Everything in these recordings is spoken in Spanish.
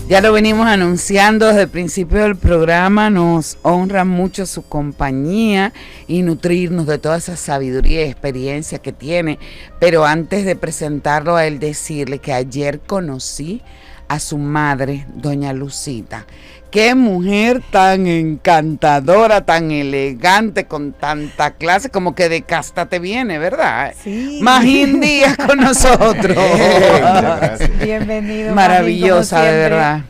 Ya lo venimos anunciando desde el principio del programa, nos honra mucho su compañía y nutrirnos de toda esa sabiduría y experiencia que tiene. Pero antes de presentarlo a él, decirle que ayer conocí a su madre, doña Lucita. Qué mujer tan encantadora, tan elegante, con tanta clase, como que de casta te viene, ¿verdad? Sí. Magín Díaz con nosotros. Bienvenido. Maravillosa, Magín, de verdad.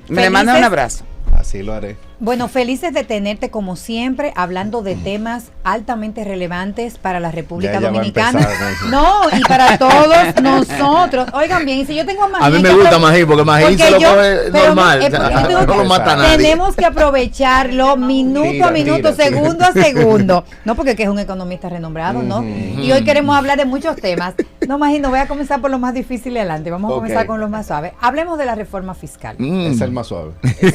Le mando un abrazo. Así lo haré. Bueno, felices de tenerte como siempre, hablando de temas altamente relevantes para la República Dominicana. No, y para todos nosotros. Oigan bien, y si yo tengo a Magín. A mí me gusta Magín, porque Magín se lo coge normal. No lo mata a nadie. Tenemos que aprovecharlo minuto a minuto, segundo a segundo. No, porque es un economista renombrado, ¿no? Y hoy queremos hablar de muchos temas. No, Magín, no voy a comenzar por lo más difícil adelante. Vamos a comenzar con lo más suave. Hablemos de la reforma fiscal. Es el más suave. Sí,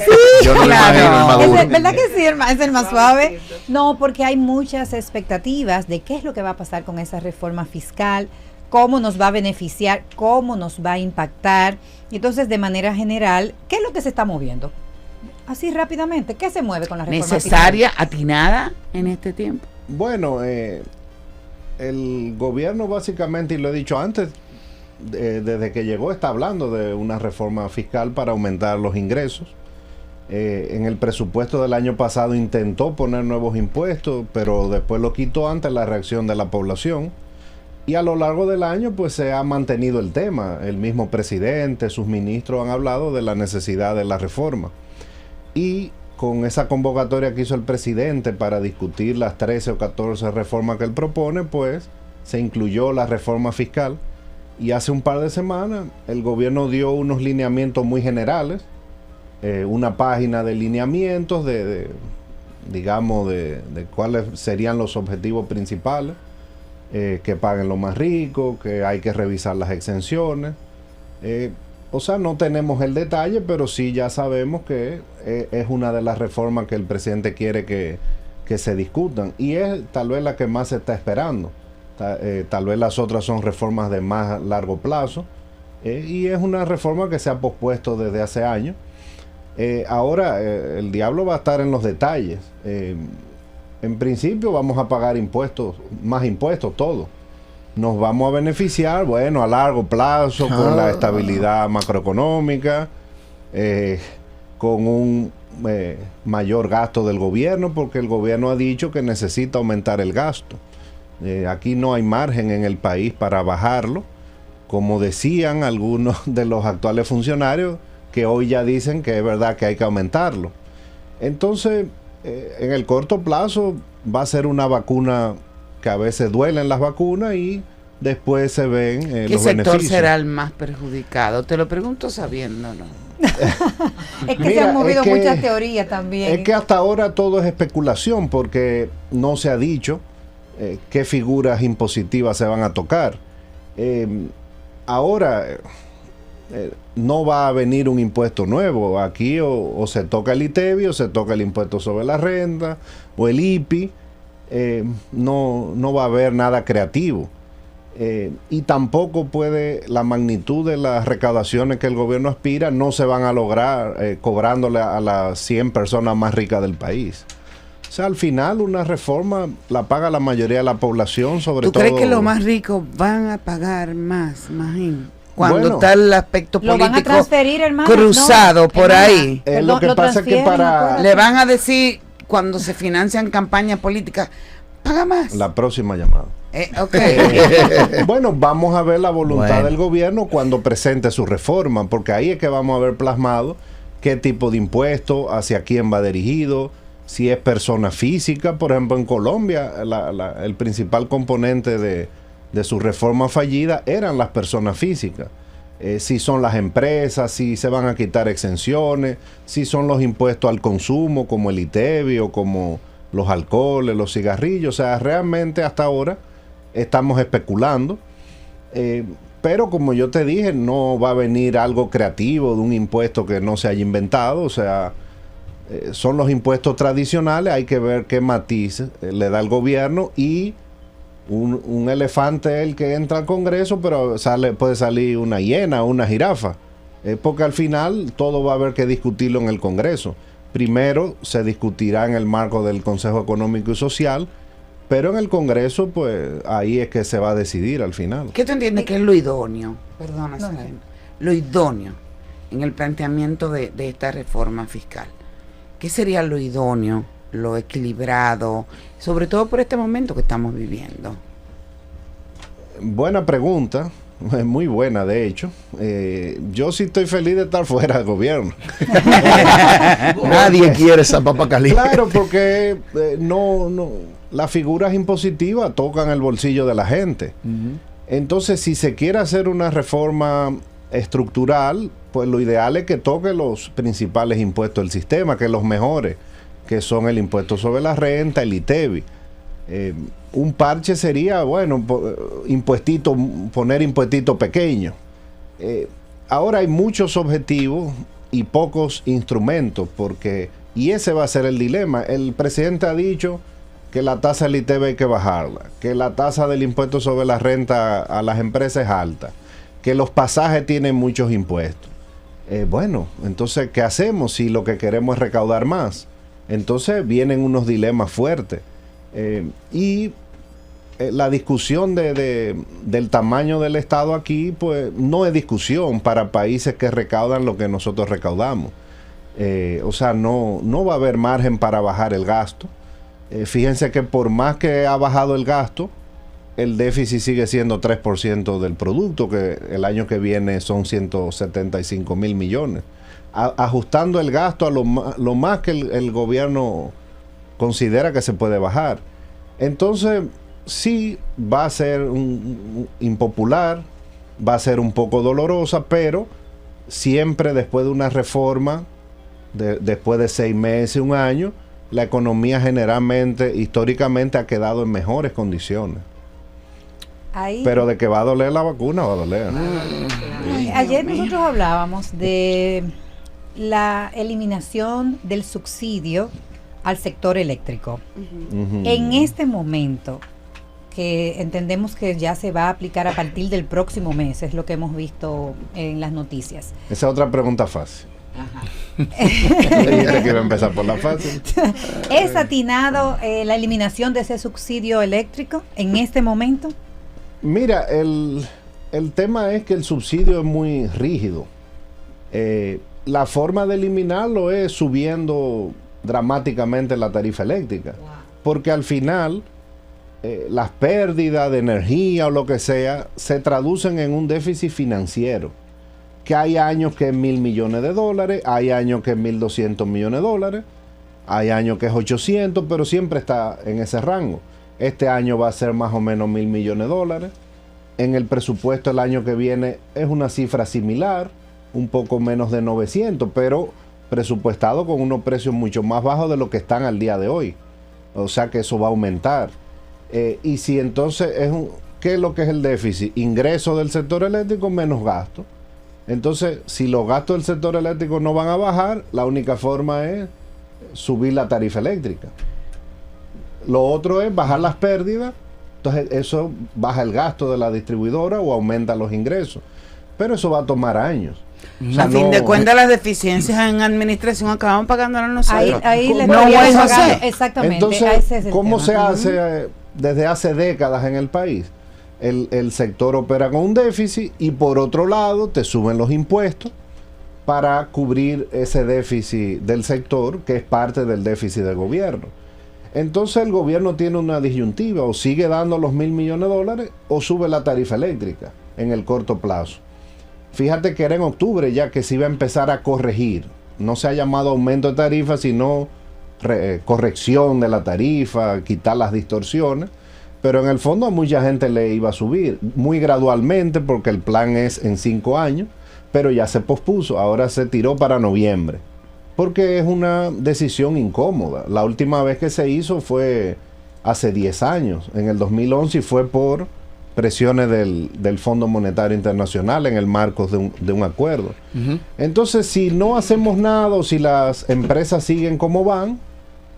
yo no claro. ¿Verdad que sí? Es el más suave. No, porque hay muchas expectativas de qué es lo que va a pasar con esa reforma fiscal, cómo nos va a beneficiar, cómo nos va a impactar. Y entonces, de manera general, ¿qué es lo que se está moviendo? Así rápidamente, ¿qué se mueve con la reforma ¿Necesaria, fiscal? atinada en este tiempo? Bueno, el gobierno básicamente, y lo he dicho antes, desde que llegó está hablando de una reforma fiscal para aumentar los ingresos. En el presupuesto del año pasado intentó poner nuevos impuestos, pero después lo quitó ante la reacción de la población. Y a lo largo del año pues se ha mantenido el tema. El mismo presidente, sus ministros han hablado de la necesidad de la reforma. Y con esa convocatoria que hizo el presidente para discutir las 13 o 14 reformas que él propone, pues se incluyó la reforma fiscal. Y hace un par de semanas el gobierno dio unos lineamientos muy generales. Una página de lineamientos digamos de cuáles serían los objetivos principales, que paguen lo más rico, que hay que revisar las exenciones. O sea, no tenemos el detalle, pero sí ya sabemos que es una de las reformas que el presidente quiere que se discutan, y es tal vez la que más se está esperando. Tal vez las otras son reformas de más largo plazo, y es una reforma que se ha pospuesto desde hace años. Ahora el diablo va a estar en los detalles. En principio vamos a pagar impuestos, más impuestos, todo. Nos vamos a beneficiar, bueno, a largo plazo, con la estabilidad macroeconómica, con un mayor gasto del gobierno, porque el gobierno ha dicho que necesita aumentar el gasto. Aquí no hay margen en el país para bajarlo, como decían algunos de los actuales funcionarios, que hoy ya dicen que es verdad que hay que aumentarlo. Entonces, en el corto plazo va a ser una vacuna que a veces duelen las vacunas y después se ven los beneficios. ¿Qué sector será el más perjudicado? Te lo pregunto sabiendo, ¿no? Es que se han movido muchas teorías también. Es que hasta ahora todo es especulación, porque no se ha dicho qué figuras impositivas se van a tocar. Ahora no va a venir un impuesto nuevo. Aquí o se toca el ITEVI, o se toca el impuesto sobre la renta, o el IPI. No va a haber nada creativo. Y tampoco la magnitud de las recaudaciones que el gobierno aspira no se van a lograr cobrándole a las 100 personas más ricas del país. O sea, al final una reforma la paga la mayoría de la población, sobre todo. ¿Tú crees que los más ricos van a pagar más, Magín? Cuando Bueno, está el aspecto político lo van a transferir, hermano, cruzado por ahí. Lo que pasa es que le van a decir, cuando se financian campañas políticas, paga más. La próxima llamada. Bueno, vamos a ver la voluntad del gobierno cuando presente su reforma, porque ahí es que vamos a ver plasmado qué tipo de impuesto, hacia quién va dirigido, si es persona física. Por ejemplo, en Colombia el principal componente de su reforma fallida eran las personas físicas. Si son las empresas, si se van a quitar exenciones, si son los impuestos al consumo como el ITEVI o como los alcoholes, los cigarrillos. O sea, realmente hasta ahora estamos especulando, pero como yo te dije, no va a venir algo creativo de un impuesto que no se haya inventado. O sea, son los impuestos tradicionales. Hay que ver qué matiz le da el gobierno, y un elefante es el que entra al Congreso, pero puede salir una hiena o una jirafa. porque al final todo va a haber que discutirlo en el Congreso. Primero se discutirá en el marco del Consejo Económico y Social, pero en el Congreso, pues ahí es que se va a decidir al final. ¿Qué tú entiendes que es lo idóneo? Perdona, no. Lo idóneo en el planteamiento de esta reforma fiscal. ¿Qué sería lo idóneo, lo equilibrado, sobre todo por este momento que estamos viviendo? Buena pregunta, muy buena de hecho. Yo sí estoy feliz de estar fuera del gobierno. Nadie quiere esa papa caliente. Claro, porque las figuras impositivas tocan el bolsillo de la gente. Entonces, si se quiere hacer una reforma estructural, pues lo ideal es que toque los principales impuestos del sistema, que los mejores, que son el impuesto sobre la renta, el ITEVI. Un parche sería, bueno, poner impuestito pequeño. Ahora hay muchos objetivos y pocos instrumentos, y ese va a ser el dilema. El presidente ha dicho que la tasa del ITEVI hay que bajarla, que la tasa del impuesto sobre la renta a las empresas es alta, que los pasajes tienen muchos impuestos. Bueno, entonces, ¿qué hacemos si lo que queremos es recaudar más? Entonces vienen unos dilemas fuertes. La discusión del tamaño del Estado aquí, pues no es discusión para países que recaudan lo que nosotros recaudamos. O sea, no va a haber margen para bajar el gasto. Fíjense que por más que ha bajado el gasto, el déficit sigue siendo 3% del producto, que el año que viene son 175,000 millones. Ajustando el gasto a lo más que el gobierno considera que se puede bajar. Entonces, sí va a ser impopular, va a ser un poco dolorosa, pero siempre después de una reforma, después de 6 meses, 1 año, la economía generalmente, históricamente, ha quedado en mejores condiciones. Pero de que va a doler la vacuna, va a doler. Ayer nosotros hablábamos de la eliminación del subsidio al sector eléctrico. En este momento, que entendemos que ya se va a aplicar a partir del próximo mes, es lo que hemos visto en las noticias. Esa es otra pregunta fácil. Dijiste que iba a empezar por la fácil. ¿Es atinado la eliminación de ese subsidio eléctrico en este momento? Mira, el tema es que el subsidio es muy rígido. La forma de eliminarlo es subiendo dramáticamente la tarifa eléctrica. Porque al final, las pérdidas de energía o lo que sea, se traducen en un déficit financiero. Que hay años que es $1,000 millones, hay años que es $1,200 millones, hay años que es 800, pero siempre está en ese rango. Este año va a ser más o menos $1,000 millones. En el presupuesto el año que viene es una cifra similar, un poco menos de 900, pero presupuestado con unos precios mucho más bajos de lo que están al día de hoy. O sea que eso va a aumentar. Y si entonces ¿qué es lo que es el déficit? Ingresos del sector eléctrico menos gastos. Entonces, si los gastos del sector eléctrico no van a bajar, la única forma es subir la tarifa eléctrica. Lo otro es bajar las pérdidas. Entonces, eso baja el gasto de la distribuidora o aumenta los ingresos. Pero eso va a tomar años. O sea, a fin de cuentas, las deficiencias en administración acaban pagándolas nosotros. Ahí les no es así. Exactamente. Entonces, ¿cómo se hace desde hace décadas en el país? El sector opera con un déficit y por otro lado te suben los impuestos para cubrir ese déficit del sector, que es parte del déficit del gobierno. Entonces el gobierno tiene una disyuntiva: o sigue dando los $1,000 millones o sube la tarifa eléctrica en el corto plazo. Fíjate que era en octubre ya que se iba a empezar a corregir. No se ha llamado aumento de tarifa, sino corrección de la tarifa, quitar las distorsiones. Pero en el fondo a mucha gente le iba a subir, muy gradualmente, porque el plan es en 5 años, pero ya se pospuso, ahora se tiró para noviembre, porque es una decisión incómoda. La última vez que se hizo fue hace 10 años, en el 2011, y fue por presiones del Fondo Monetario Internacional en el marco de un acuerdo. Entonces, si no hacemos nada o si las empresas siguen como van,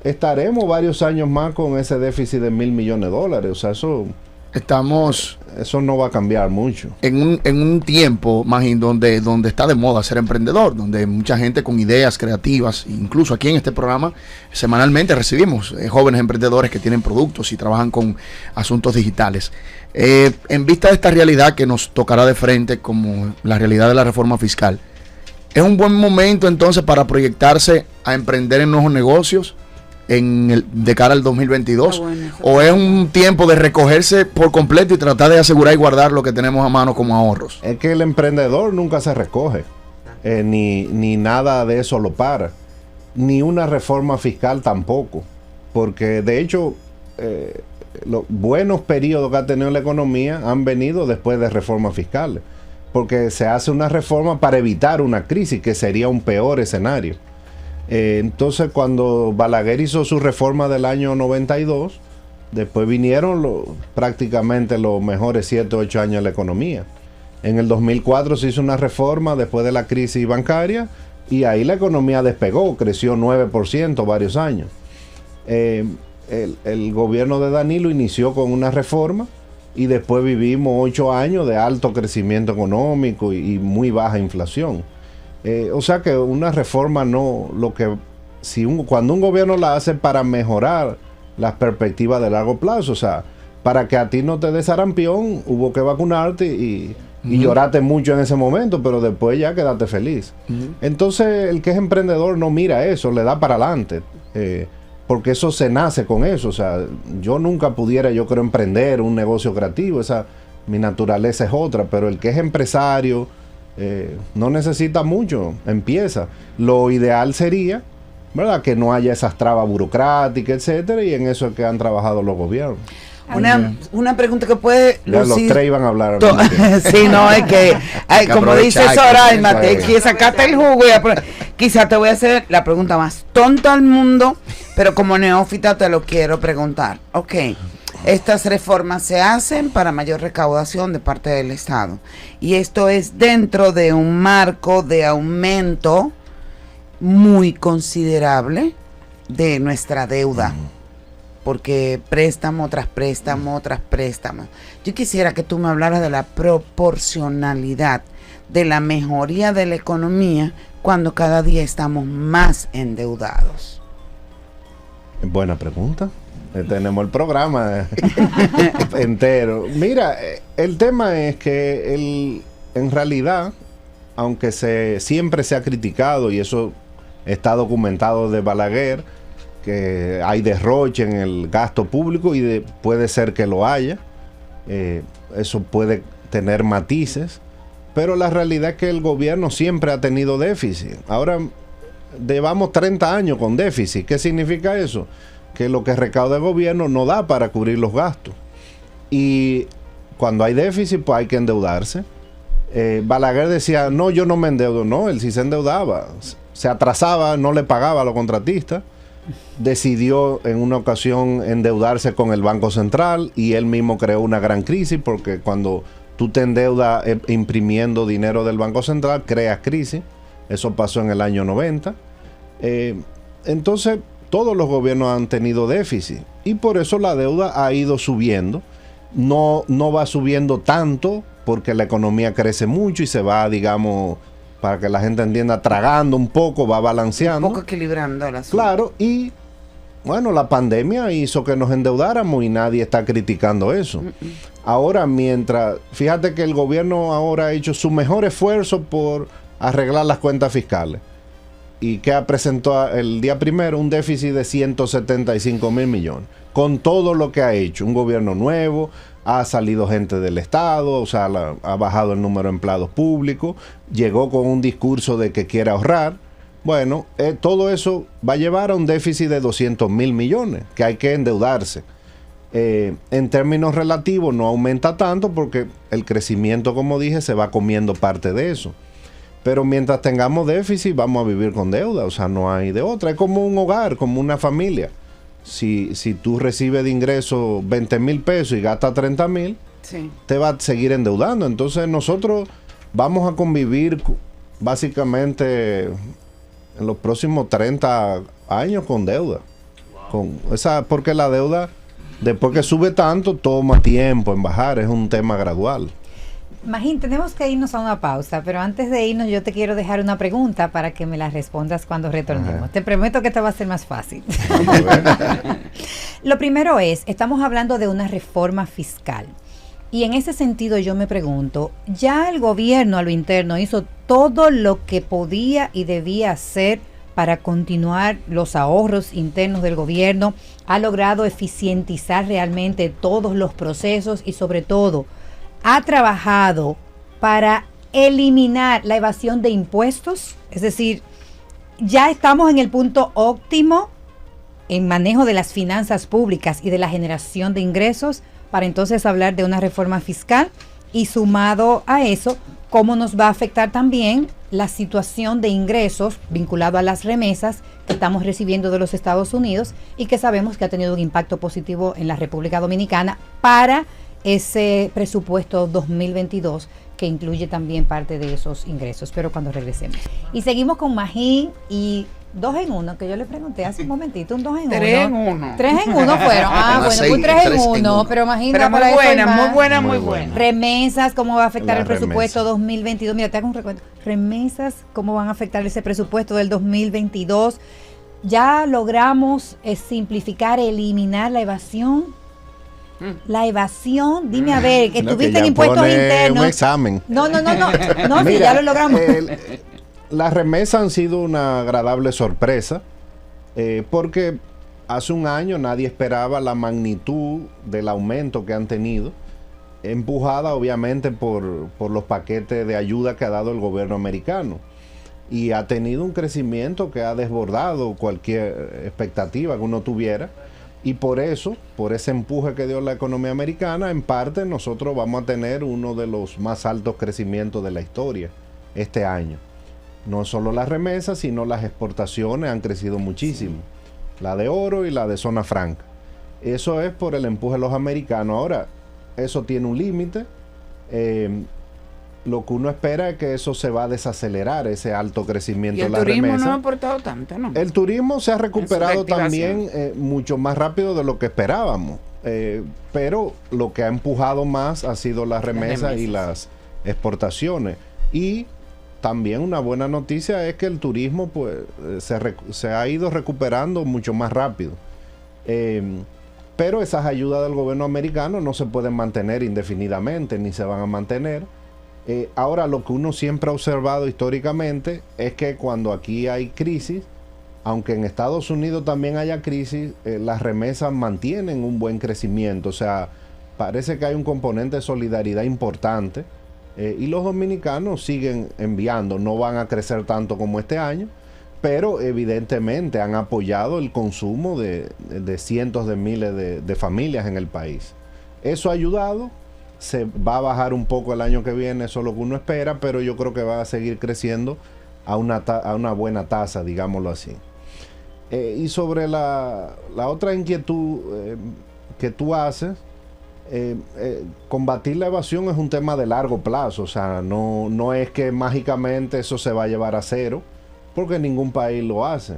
estaremos varios años más con ese déficit de $1,000 millones. O sea, eso... Estamos eso no va a cambiar mucho. En un tiempo, Magín, donde está de moda ser emprendedor, donde mucha gente con ideas creativas, incluso aquí en este programa, semanalmente recibimos jóvenes emprendedores que tienen productos y trabajan con asuntos digitales. En vista de esta realidad que nos tocará de frente, como la realidad de la reforma fiscal, ¿es un buen momento entonces para proyectarse a emprender en nuevos negocios de cara al 2022? ¿O es un tiempo de recogerse por completo y tratar de asegurar y guardar lo que tenemos a mano como ahorros? Es que el emprendedor nunca se recoge, ni nada de eso lo para, ni una reforma fiscal tampoco, porque de hecho los buenos periodos que ha tenido la economía han venido después de reformas fiscales, porque se hace una reforma para evitar una crisis que sería un peor escenario. Entonces cuando Balaguer hizo su reforma del año 92, después vinieron prácticamente los mejores 7 o 8 años de la economía. En el 2004 se hizo una reforma después de la crisis bancaria y ahí la economía despegó, creció 9% varios años. El gobierno de Danilo inició con una reforma y después vivimos 8 años de alto crecimiento económico y muy baja inflación. O sea que una reforma cuando un gobierno la hace para mejorar las perspectivas de largo plazo, o sea, para que a ti no te dé sarampión, hubo que vacunarte y lloraste mucho en ese momento, pero después ya quedaste feliz. Entonces el que es emprendedor no mira eso, le da para adelante, porque eso se nace con eso. O sea, yo nunca pudiera, yo creo, emprender un negocio creativo, mi naturaleza es otra, pero el que es empresario no necesita mucho, empieza. Lo ideal sería, ¿verdad?, que no haya esas trabas burocráticas, etcétera, y en eso es que han trabajado los gobiernos. Una pregunta que puede lucir, los tres iban a hablar. Sí, no, es que como dice Soraima, que sacaste el jugo quizás te voy a hacer la pregunta más tonta del mundo, pero como neófita te lo quiero preguntar. Ok, estas reformas se hacen para mayor recaudación de parte del Estado y esto es dentro de un marco de aumento muy considerable de nuestra deuda, porque préstamo tras préstamo tras préstamo. Yo quisiera que tú me hablaras de la proporcionalidad de la mejoría de la economía cuando cada día estamos más endeudados. Buena pregunta. Tenemos el programa entero. Mira, el tema es que en realidad, aunque siempre se ha criticado, y eso está documentado de Balaguer, que hay derroche en el gasto público y puede ser que lo haya, eso puede tener matices, pero la realidad es que el gobierno siempre ha tenido déficit. Ahora llevamos 30 años con déficit. ¿Qué significa eso? Que lo que recauda el gobierno no da para cubrir los gastos. Y cuando hay déficit, pues hay que endeudarse. Balaguer decía, no, yo no me endeudo. No, él sí se endeudaba. Se atrasaba, no le pagaba a los contratistas. Decidió en una ocasión endeudarse con el Banco Central y él mismo creó una gran crisis, porque cuando tú te endeudas imprimiendo dinero del Banco Central, creas crisis. Eso pasó en el año 90. Entonces, todos los gobiernos han tenido déficit y por eso la deuda ha ido subiendo. No va subiendo tanto porque la economía crece mucho y se va, digamos, para que la gente entienda, tragando un poco, va balanceando. Un poco equilibrando el asunto. Claro, y bueno, la pandemia hizo que nos endeudáramos y nadie está criticando eso. Ahora, fíjate que el gobierno ahora ha hecho su mejor esfuerzo por arreglar las cuentas fiscales. Y que presentó el día primero un déficit de 175,000 millones. Con todo lo que ha hecho, un gobierno nuevo, ha salido gente del Estado, o sea, ha bajado el número de empleados públicos, llegó con un discurso de que quiere ahorrar. Bueno, todo eso va a llevar a un déficit de 200,000 millones, que hay que endeudarse. En términos relativos no aumenta tanto porque el crecimiento, como dije, se va comiendo parte de eso. Pero mientras tengamos déficit, vamos a vivir con deuda. O sea, no hay de otra. Es como un hogar, como una familia. Si tú recibes de ingreso 20,000 pesos y gastas 30,000, sí, te va a seguir endeudando. Entonces nosotros vamos a convivir básicamente en los próximos 30 años con deuda. Porque la deuda después que sube tanto, toma tiempo en bajar, es un tema gradual. Magín, tenemos que irnos a una pausa, pero antes de irnos yo te quiero dejar una pregunta para que me la respondas cuando retornemos. Ajá. Te prometo que te va a ser más fácil. Lo primero es, estamos hablando de una reforma fiscal. Y en ese sentido yo me pregunto, ¿ya el gobierno a lo interno hizo todo lo que podía y debía hacer para continuar los ahorros internos del gobierno? ¿Ha logrado eficientizar realmente todos los procesos y sobre todo ha trabajado para eliminar la evasión de impuestos? Es decir, ya estamos en el punto óptimo en manejo de las finanzas públicas y de la generación de ingresos para entonces hablar de una reforma fiscal, y sumado a eso, cómo nos va a afectar también la situación de ingresos vinculado a las remesas que estamos recibiendo de los Estados Unidos y que sabemos que ha tenido un impacto positivo en la República Dominicana para ese presupuesto 2022 que incluye también parte de esos ingresos, pero cuando regresemos. Y seguimos con Magín y 2 en 1, que yo le pregunté hace un momentito, un 2 en 1. 3 en 1. 3 en 1 fueron. Bueno, fue 3 en 1, pero imagínate. Pero muy buena. Remesas, ¿cómo va a afectar el presupuesto 2022? Mira, te hago un recuento. Remesas, ¿cómo van a afectar ese presupuesto del 2022? Ya logramos simplificar, eliminar la evasión. La evasión, dime a ver, que tuviste en impuestos internos. Un examen. No, mira, si ya lo logramos. Las remesas han sido una agradable sorpresa, porque hace un año nadie esperaba la magnitud del aumento que han tenido, empujada obviamente por los paquetes de ayuda que ha dado el gobierno americano. Y ha tenido un crecimiento que ha desbordado cualquier expectativa que uno tuviera. Y por eso, por ese empuje que dio la economía americana, en parte nosotros vamos a tener uno de los más altos crecimientos de la historia este año. No solo las remesas, sino las exportaciones han crecido muchísimo. La de oro y la de zona franca. Eso es por el empuje de los americanos. Ahora, eso tiene un límite. Lo que uno espera es que eso se va a desacelerar, ese alto crecimiento de la remesa. Y el turismo no ha aportado tanto, ¿no? El turismo se ha recuperado también mucho más rápido de lo que esperábamos. Pero lo que ha empujado más ha sido las remesas y las exportaciones. Y también una buena noticia es que el turismo pues se ha ido recuperando mucho más rápido. Pero esas ayudas del gobierno americano no se pueden mantener indefinidamente, ni se van a mantener. Ahora, lo que uno siempre ha observado históricamente es que cuando aquí hay crisis, aunque en Estados Unidos también haya crisis, las remesas mantienen un buen crecimiento. O sea, parece que hay un componente de solidaridad importante, y los dominicanos siguen enviando. No van a crecer tanto como este año, pero evidentemente han apoyado el consumo de cientos de miles de familias en el país. Eso ha ayudado. Se va a bajar un poco el año que viene, eso es lo que uno espera, pero yo creo que va a seguir creciendo a una buena tasa, digámoslo así. Y sobre la otra inquietud que tú haces, combatir la evasión es un tema de largo plazo. O sea, no es que mágicamente eso se va a llevar a cero, porque ningún país lo hace.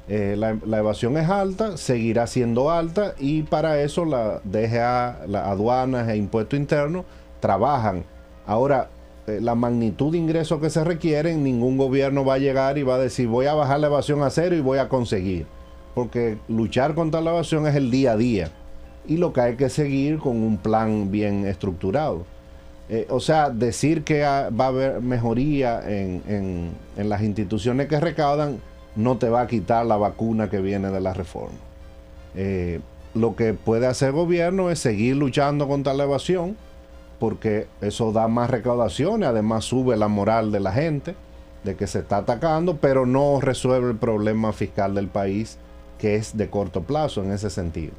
La evasión es alta, seguirá siendo alta, y para eso la DGA, las aduanas e impuestos internos trabajan. Ahora, la magnitud de ingresos que se requieren, ningún gobierno va a llegar y va a decir voy a bajar la evasión a cero y voy a conseguir, porque luchar contra la evasión es el día a día, y lo que hay que seguir con un plan bien estructurado. O sea, decir que va a haber mejoría en las instituciones que recaudan no te va a quitar la vacuna que viene de la reforma. Lo que puede hacer el gobierno es seguir luchando contra la evasión, porque eso da más recaudaciones, además sube la moral de la gente, de que se está atacando, pero no resuelve el problema fiscal del país, que es de corto plazo en ese sentido.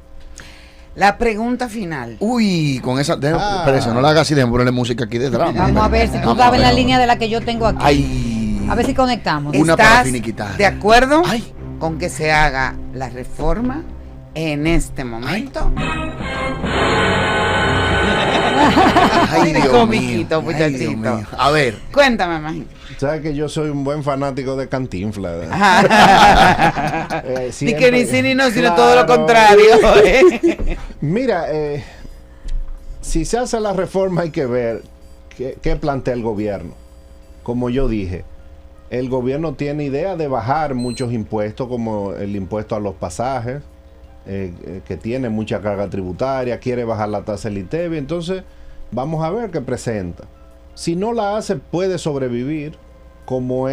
La pregunta final. Uy, con esa... Espérese, no la hagas así, déjame ponerle música aquí detrás. Vamos a ver si tú cabes en la línea de la que yo tengo aquí. Ay. A ver si conectamos. Una para finiquitar. ¿De acuerdo con que se haga la reforma en este momento? Ay, Dios Comiquito, mío. Ay, Dios muchachito. mío. A ver. Cuéntame, Magín. Sabes que yo soy un buen fanático de Cantinflas. Ni que ni sí ni no, sino Claro. todo lo contrario. Mira, si se hace la reforma hay que ver qué plantea el gobierno. Como yo dije, el gobierno tiene idea de bajar muchos impuestos, como el impuesto a los pasajes, que tiene mucha carga tributaria, quiere bajar la tasa del ITEVI, entonces vamos a ver qué presenta. Si no la hace, puede sobrevivir, como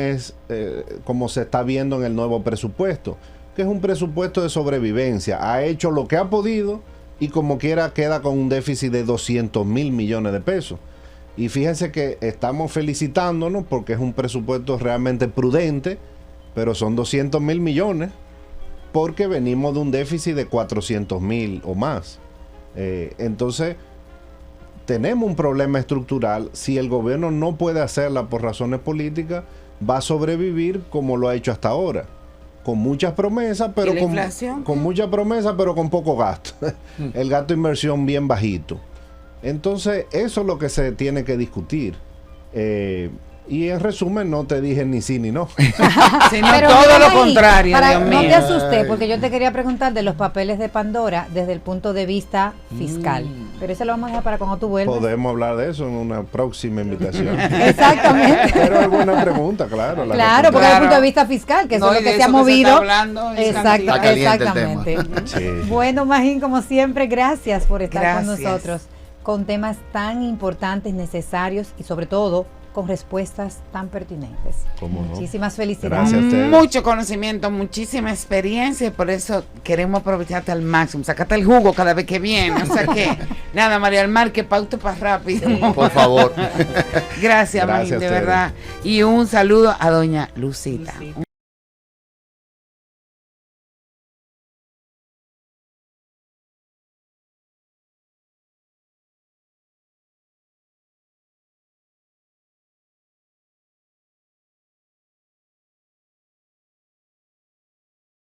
se está viendo en el nuevo presupuesto, que es un presupuesto de sobrevivencia. Ha hecho lo que ha podido y como quiera queda con un déficit de 200.000 millones de pesos. Y fíjense que estamos felicitándonos porque es un presupuesto realmente prudente, pero son 200.000 millones porque venimos de un déficit de 400.000 o más. Entonces, tenemos un problema estructural. Si el gobierno no puede hacerla por razones políticas, va a sobrevivir como lo ha hecho hasta ahora. Con muchas promesas, pero ¿Y la inflación? con muchas promesas, pero con poco gasto. El gasto de inversión bien bajito. Entonces, eso es lo que se tiene que discutir. Y en resumen, no te dije ni sí ni no. Sino Pero todo mira lo ahí, contrario, Dios no mío. te asustes, porque yo te quería preguntar de los papeles de Pandora desde el punto de vista fiscal. Pero eso lo vamos a dejar para cuando tú vuelvas. Podemos hablar de eso en una próxima invitación. Exactamente. Pero es buena pregunta, claro. la Claro, porque respuesta. desde el Claro. punto de vista fiscal, que eso No, es y lo que de se ha eso que se movido. está hablando en Exacto, cantidad. Está caliente el exactamente. Sí. Bueno, Magín, como siempre, gracias por estar con Gracias. nosotros con temas tan importantes, necesarios y sobre todo con respuestas tan pertinentes. ¿Cómo no? Muchísimas felicidades. Gracias a ustedes. Mucho conocimiento, muchísima experiencia y por eso queremos aprovecharte al máximo. Sacate el jugo cada vez que viene. O sea que, nada, María del Mar, que paute para rápido. Por favor. Gracias, Magín, Gracias a de ustedes. verdad. Y un saludo a doña Lucita.